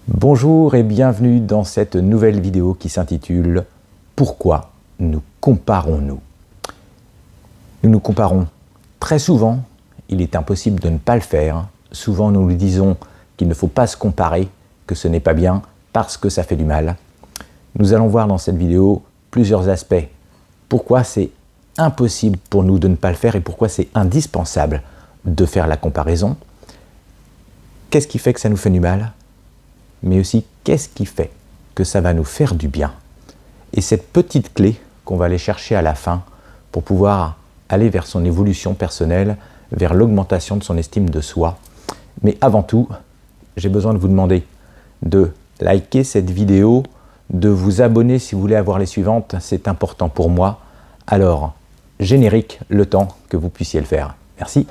Bonjour et bienvenue dans cette nouvelle vidéo qui s'intitule « Pourquoi nous comparons-nous » Nous nous comparons très souvent, il est impossible de ne pas le faire. Souvent nous nous disons qu'il ne faut pas se comparer, que ce n'est pas bien parce que ça fait du mal. Nous allons voir dans cette vidéo plusieurs aspects. Pourquoi c'est impossible pour nous de ne pas le faire et pourquoi c'est indispensable de faire la comparaison. Qu'est-ce qui fait que ça nous fait du mal ? Mais aussi qu'est-ce qui fait que ça va nous faire du bien. Et cette petite clé qu'on va aller chercher à la fin pour pouvoir aller vers son évolution personnelle, vers l'augmentation de son estime de soi. Mais avant tout, j'ai besoin de vous demander de liker cette vidéo, de vous abonner si vous voulez avoir les suivantes, c'est important pour moi. Alors, générique, le temps que vous puissiez le faire. Merci.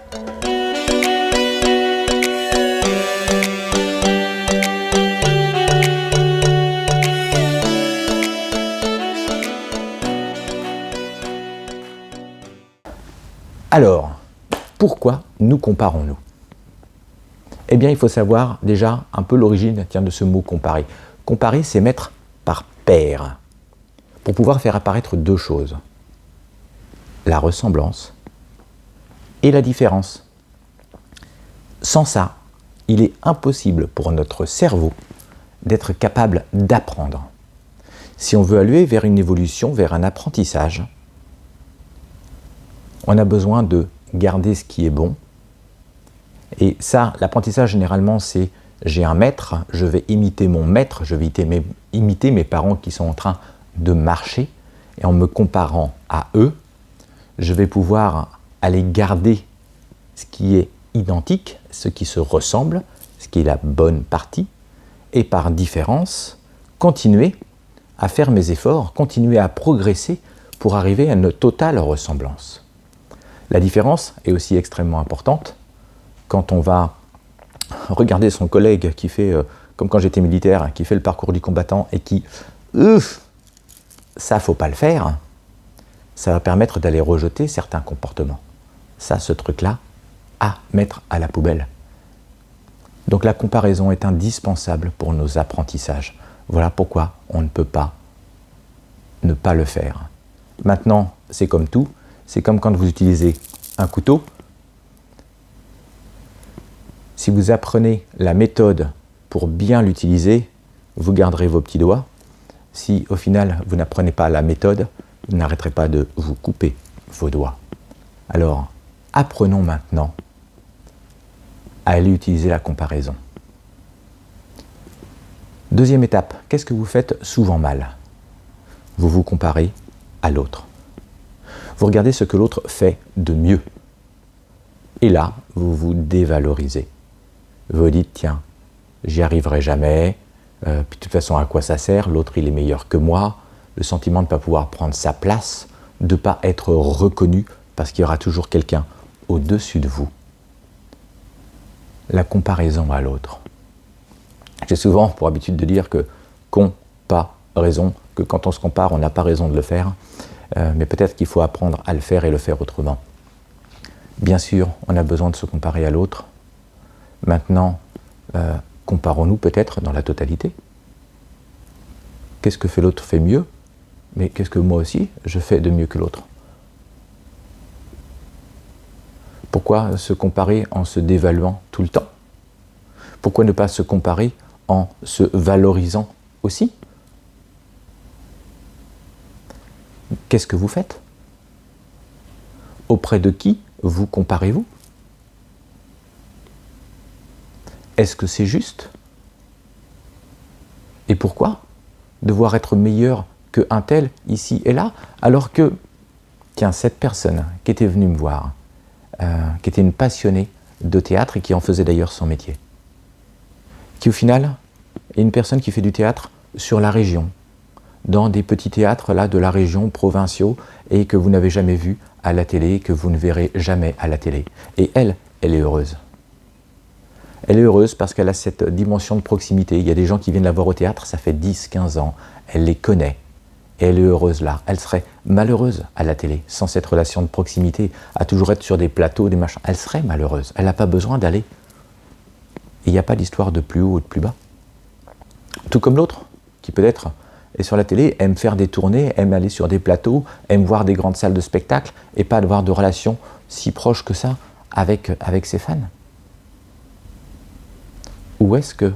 Alors, pourquoi nous comparons-nous? Eh bien, il faut savoir déjà un peu l'origine de ce mot comparer. Comparer, c'est mettre par paire, pour pouvoir faire apparaître deux choses. La ressemblance et la différence. Sans ça, il est impossible pour notre cerveau d'être capable d'apprendre. Si on veut aller vers une évolution, vers un apprentissage, on a besoin de garder ce qui est bon. Et ça, l'apprentissage généralement, c'est j'ai un maître, je vais imiter mon maître, je vais imiter mes parents qui sont en train de marcher. Et en me comparant à eux, je vais pouvoir aller garder ce qui est identique, ce qui se ressemble, ce qui est la bonne partie. Et par différence, continuer à faire mes efforts, continuer à progresser pour arriver à une totale ressemblance. La différence est aussi extrêmement importante quand on va regarder son collègue qui fait, comme quand j'étais militaire, qui fait le parcours du combattant et qui, ça faut pas le faire, ça va permettre d'aller rejeter certains comportements. Ça, ce truc-là, à mettre à la poubelle. Donc la comparaison est indispensable pour nos apprentissages. Voilà pourquoi on ne peut pas ne pas le faire. Maintenant, c'est comme tout. C'est comme quand vous utilisez un couteau. Si vous apprenez la méthode pour bien l'utiliser, vous garderez vos petits doigts. Si au final vous n'apprenez pas la méthode, vous n'arrêterez pas de vous couper vos doigts. Alors, apprenons maintenant à aller utiliser la comparaison. Deuxième étape, qu'est-ce que vous faites souvent mal? Vous vous comparez à l'autre. Vous regardez ce que l'autre fait de mieux. Et là, vous vous dévalorisez. Vous vous dites, tiens, j'y arriverai jamais, puis de toute façon, à quoi ça sert? L'autre, il est meilleur que moi. Le sentiment de ne pas pouvoir prendre sa place, de ne pas être reconnu, parce qu'il y aura toujours quelqu'un au-dessus de vous. La comparaison à l'autre. J'ai souvent pour habitude de dire que comparaison, que quand on se compare, on n'a pas raison de le faire. Mais peut-être qu'il faut apprendre à le faire et le faire autrement. Bien sûr, on a besoin de se comparer à l'autre. Maintenant, comparons-nous peut-être dans la totalité. Qu'est-ce que fait l'autre fait mieux? Mais qu'est-ce que moi aussi je fais de mieux que l'autre? Pourquoi se comparer en se dévaluant tout le temps? Pourquoi ne pas se comparer en se valorisant aussi? Qu'est-ce que vous faites? Auprès de qui vous comparez-vous? Est-ce que c'est juste? Et pourquoi devoir être meilleur qu'un tel ici et là, alors que, tiens, cette personne qui était venue me voir, qui était une passionnée de théâtre et qui en faisait d'ailleurs son métier, qui au final est une personne qui fait du théâtre sur la région, dans des petits théâtres là de la région, provinciaux, et que vous n'avez jamais vu à la télé, que vous ne verrez jamais à la télé. Et elle est heureuse. Elle est heureuse parce qu'elle a cette dimension de proximité. Il y a des gens qui viennent la voir au théâtre, ça fait 10, 15 ans, elle les connaît, et elle est heureuse là. Elle serait malheureuse à la télé, sans cette relation de proximité, à toujours être sur des plateaux, des machins. Elle serait malheureuse, elle n'a pas besoin d'aller. Il n'y a pas d'histoire de plus haut ou de plus bas. Tout comme l'autre, qui peut-être est sur la télé, aime faire des tournées, aime aller sur des plateaux, aime voir des grandes salles de spectacle et pas avoir de relations si proches que ça avec ses fans. Ou est-ce que,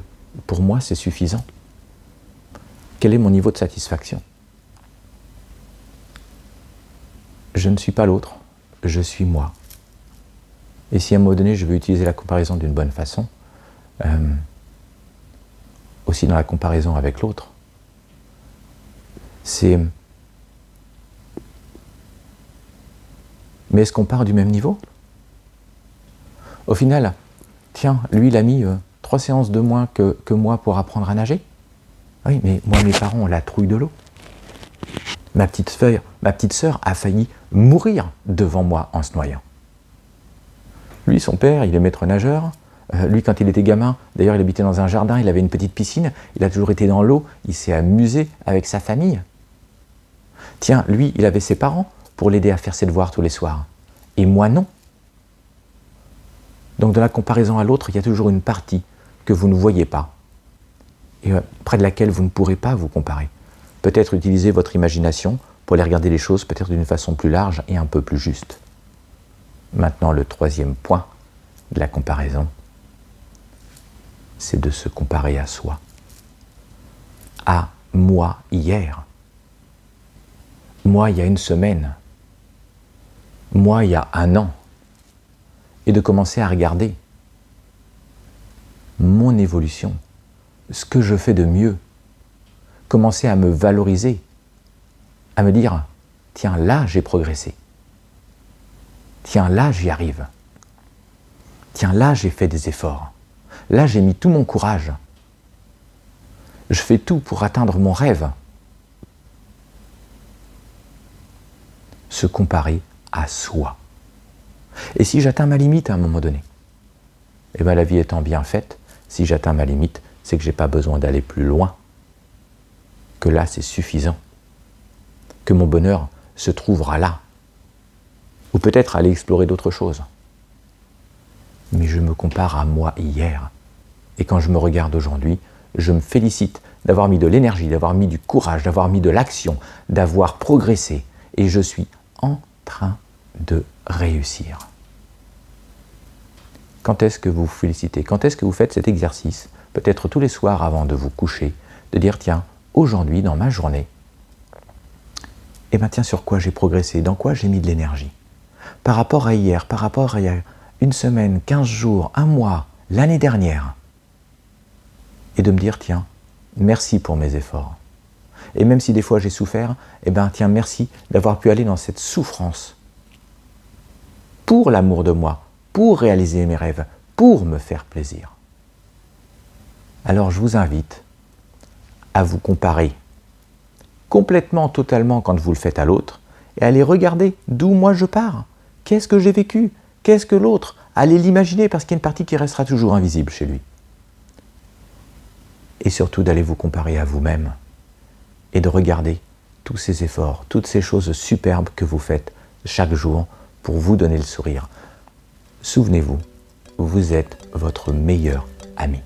pour moi, c'est suffisant? Quel est mon niveau de satisfaction? Je ne suis pas l'autre, je suis moi. Et si à un moment donné, je veux utiliser la comparaison d'une bonne façon, aussi dans la comparaison avec l'autre, c'est... Mais est-ce qu'on part du même niveau? Au final, tiens, lui, il a mis 3 séances de moins que moi pour apprendre à nager. Oui, mais moi, mes parents ont la trouille de l'eau. Ma petite sœur a failli mourir devant moi en se noyant. Lui, son père, il est maître nageur. Lui, quand il était gamin, d'ailleurs, il habitait dans un jardin, il avait une petite piscine, il a toujours été dans l'eau, il s'est amusé avec sa famille. Tiens, lui, il avait ses parents pour l'aider à faire ses devoirs tous les soirs. Et moi, non. Donc, dans la comparaison à l'autre, il y a toujours une partie que vous ne voyez pas et près de laquelle vous ne pourrez pas vous comparer. Peut-être utiliser votre imagination pour aller regarder les choses peut-être d'une façon plus large et un peu plus juste. Maintenant, le troisième point de la comparaison, c'est de se comparer à soi. À moi hier. Moi il y a une semaine. Moi il y a un an. Et de commencer à regarder mon évolution, ce que je fais de mieux. Commencer à me valoriser, à me dire, tiens, là j'ai progressé. Tiens, là j'y arrive. Tiens, là j'ai fait des efforts. Là j'ai mis tout mon courage. Je fais tout pour atteindre mon rêve. Se comparer à soi. Et si j'atteins ma limite à un moment donné, eh bien la vie étant bien faite, si j'atteins ma limite, c'est que je n'ai pas besoin d'aller plus loin. Que là c'est suffisant. Que mon bonheur se trouvera là. Ou peut-être aller explorer d'autres choses. Mais je me compare à moi hier. Et quand je me regarde aujourd'hui, je me félicite d'avoir mis de l'énergie, d'avoir mis du courage, d'avoir mis de l'action, d'avoir progressé. Et je suis en train de réussir. Quand est-ce que vous vous félicitez? Quand est-ce que vous faites cet exercice? Peut-être tous les soirs avant de vous coucher, de dire tiens, aujourd'hui dans ma journée, eh bien tiens, sur quoi j'ai progressé? Dans quoi j'ai mis de l'énergie? Par rapport à hier, par rapport à il y a une semaine, 15 jours, un mois, l'année dernière. Et de me dire tiens, merci pour mes efforts. Et même si des fois j'ai souffert, eh bien tiens, merci d'avoir pu aller dans cette souffrance pour l'amour de moi, pour réaliser mes rêves, pour me faire plaisir. Alors je vous invite à vous comparer complètement, totalement quand vous le faites à l'autre et à aller regarder d'où moi je pars. Qu'est-ce que j'ai vécu? Qu'est-ce que l'autre? Allez l'imaginer parce qu'il y a une partie qui restera toujours invisible chez lui. Et surtout d'aller vous comparer à vous-même et de regarder tous ces efforts, toutes ces choses superbes que vous faites chaque jour pour vous donner le sourire. Souvenez-vous, vous êtes votre meilleur ami.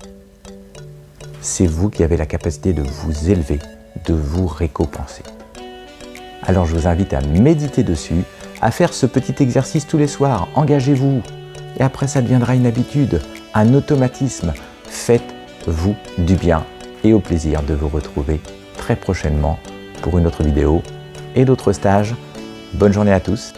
C'est vous qui avez la capacité de vous élever, de vous récompenser. Alors je vous invite à méditer dessus, à faire ce petit exercice tous les soirs. Engagez-vous. Et après ça deviendra une habitude, un automatisme. Faites-vous du bien et au plaisir de vous retrouver très prochainement pour une autre vidéo et d'autres stages. Bonne journée à tous.